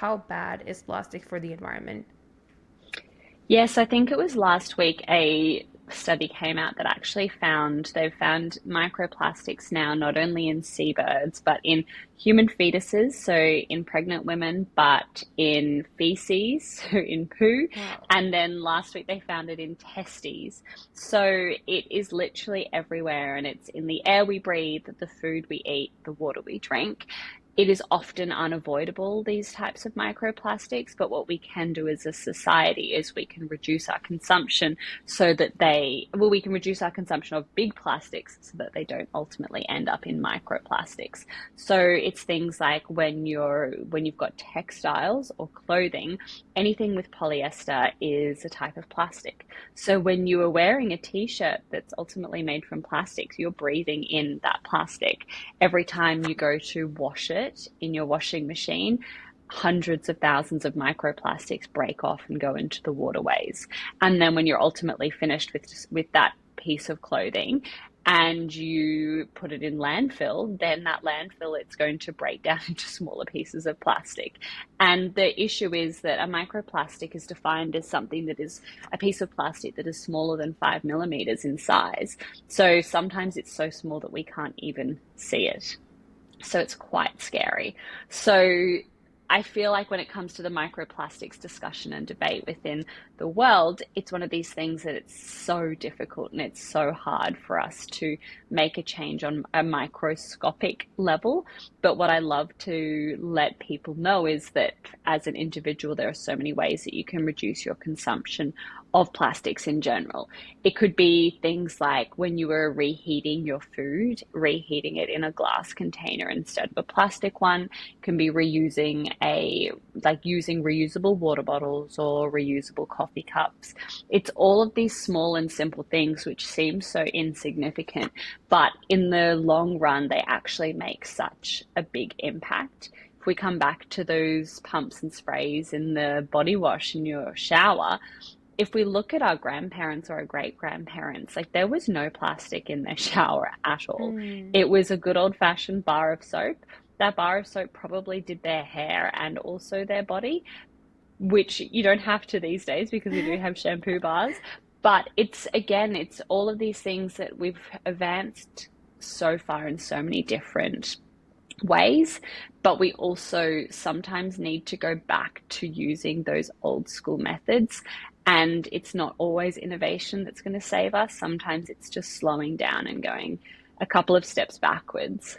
how bad is plastic for the environment? Yes, I think it was last week a study came out that actually they've found microplastics now not only in seabirds but in human fetuses, so in pregnant women, but in feces, so in poo, Wow. and then last week they found it in testes. So it is literally everywhere, and it's in the air we breathe, the food we eat, the water we drink. It is often unavoidable, these types of microplastics, but what we can do as a society is we can reduce our consumption so that we can reduce our consumption of big plastics so that they don't ultimately end up in microplastics. So it's things like when you've got textiles or clothing, anything with polyester is a type of plastic. So when you are wearing a t-shirt that's ultimately made from plastics, you're breathing in that plastic. Every time you go to wash it in your washing machine, hundreds of thousands of microplastics break off and go into the waterways. And then when you're ultimately finished with that piece of clothing and you put it in landfill, then that landfill, it's going to break down into smaller pieces of plastic. And the issue is that a microplastic is defined as something that is a piece of plastic that is smaller than 5 millimeters in size. So sometimes it's so small that we can't even see it. So it's quite scary. So I feel like when it comes to the microplastics discussion and debate within the world, it's one of these things that it's so difficult and it's so hard for us to make a change on a microscopic level. But what I love to let people know is that as an individual, there are so many ways that you can reduce your consumption of plastics in general. It could be things like when you were reheating your food, reheating it in a glass container instead of a plastic one. It can be using reusable water bottles or reusable coffee cups. It's all of these small and simple things which seem so insignificant, but in the long run, they actually make such a big impact. If we come back to those pumps and sprays in the body wash in your shower, if we look at our grandparents or our great grandparents, like there was no plastic in their shower at all. Mm. It was a good old fashioned bar of soap. That bar of soap probably did their hair and also their body, which you don't have to these days because we do have shampoo bars. But it's again, it's all of these things that we've advanced so far in so many different ways, but we also sometimes need to go back to using those old school methods. And it's not always innovation that's going to save us. Sometimes it's just slowing down and going a couple of steps backwards.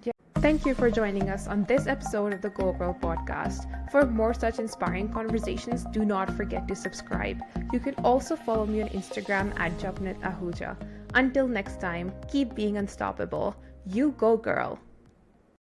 Yeah. Thank you for joining us on this episode of the Go Girl podcast. For more such inspiring conversations, do not forget to subscribe. You can also follow me on Instagram at Jabnet Ahuja. Until next time, keep being unstoppable. You go, girl.